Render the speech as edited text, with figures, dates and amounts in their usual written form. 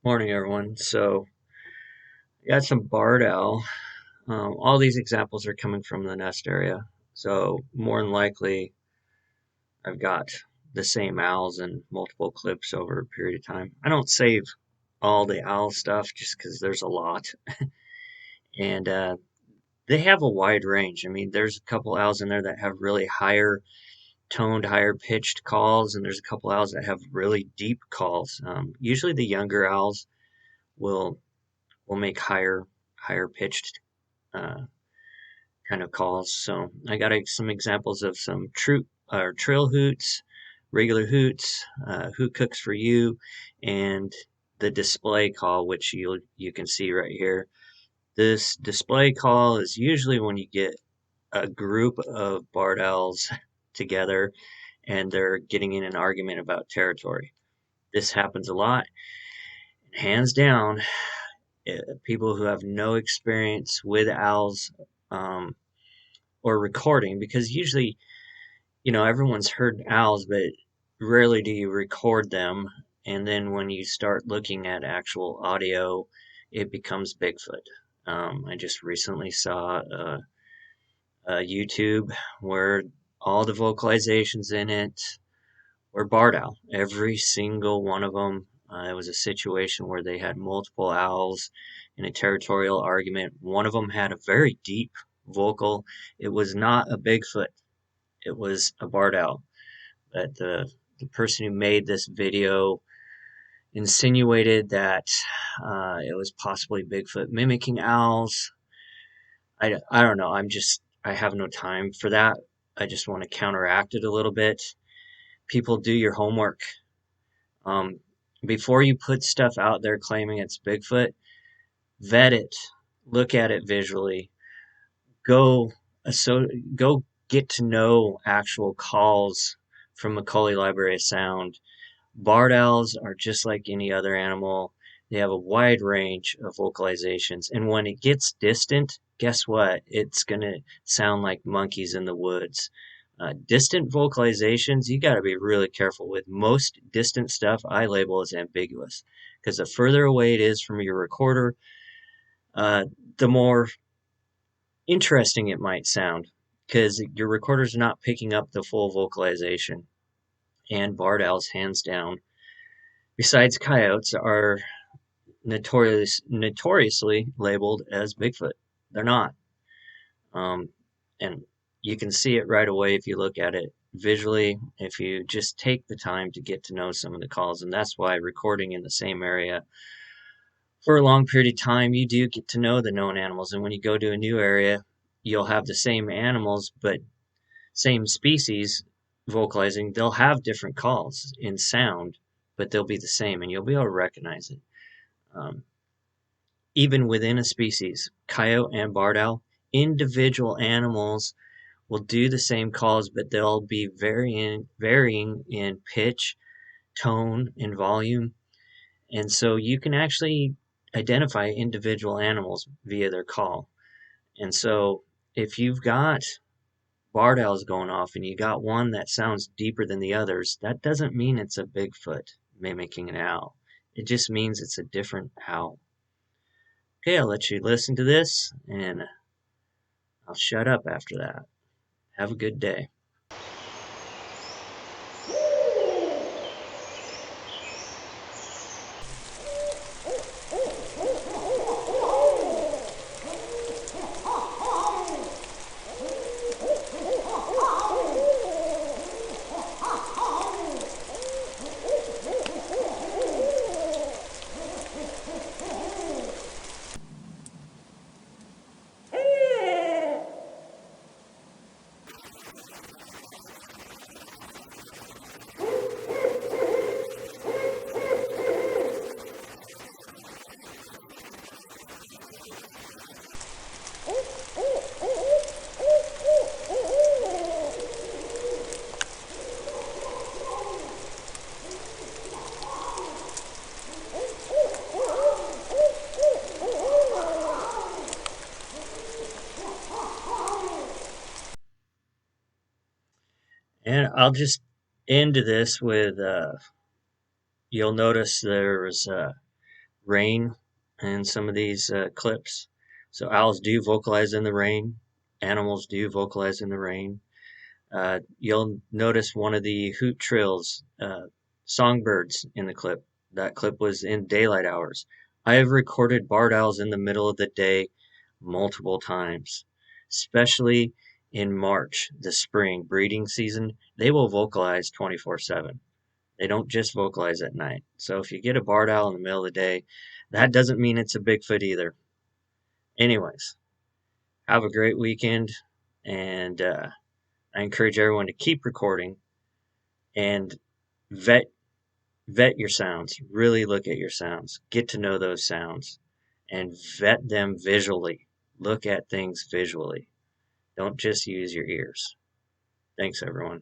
Morning, everyone. So, got some barred owl. All these examples are coming from the nest area. So, more than likely, I've got the same owls in multiple clips over a period of time. I don't save all the owl stuff just because there's a lot. And they have a wide range. I mean, there's a couple owls in there that have really higher toned, higher pitched calls, and there's a couple owls that have really deep calls. Usually, the younger owls will will make higher pitched uh, kind of calls. So I got some examples of some troop or trill hoots, regular hoots, who cooks for you, and the display call, which you can see right here. This display call is usually when you get a group of barred owls together and they're getting in an argument about territory. This happens a lot. Hands down, people who have no experience with owls um, or recording, because usually, everyone's heard owls, but rarely do you record them. And then when you start looking at actual audio, it becomes Bigfoot. I just recently saw a YouTube where all the vocalizations in it were barred owl. Every single one of them. It was a situation where they had multiple owls in a territorial argument. One of them had a very deep vocal. It was not a Bigfoot. It was a barred owl. But the person who made this video insinuated that it was possibly Bigfoot mimicking owls. I don't know. I have no time for that. I just want to counteract it a little bit. People, do your homework. Um, Before you put stuff out there claiming it's Bigfoot, vet it, look at it visually, go go get to know actual calls from Macaulay Library of Sound. Barred owls are just like any other animal. They have a wide range of vocalizations, and when it gets distant, guess what? It's gonna sound like monkeys in the woods. Distant vocalizations, you got to be really careful with. Most distant stuff I label as ambiguous because the further away it is from your recorder, uh, the more interesting it might sound because your recorder's not picking up the full vocalization. And barred owls, hands down, besides coyotes, are notoriously labeled as Bigfoot. They're not. Um, and you can see it right away if you look at it visually, if you just take the time to get to know some of the calls. And that's why recording in the same area for a long period of time, you do get to know the known animals. And when you go to a new area, you'll have the same animals, but same species vocalizing. They'll have different calls in sound, but they'll be the same, and you'll be able to recognize it. Um, Even within a species, coyote and barred owl, individual animals will do the same calls, but they'll be varying in pitch, tone, and volume. And so you can actually identify individual animals via their call. And so if you've got barred owls going off and you got one that sounds deeper than the others, that doesn't mean it's a Bigfoot mimicking an owl. It just means it's a different owl. Okay, I'll let you listen to this and I'll shut up after that. Have a good day. And I'll just end this with you'll notice there's rain in some of these clips. So owls do vocalize in the rain. Animals do vocalize in the rain. You'll notice one of the hoot trills, songbirds in the clip. That clip was in daylight hours. I have recorded barred owls in the middle of the day multiple times, especially in March, the spring breeding season. They will vocalize 24/7. They don't just vocalize at night. So if you get a barred owl in the middle of the day, that doesn't mean it's a Bigfoot either. Anyways, have a great weekend, and I encourage everyone to keep recording and vet vet your sounds. Really look at your sounds. Get to know those sounds and vet them visually. Look at things visually. Don't just use your ears. Thanks, everyone.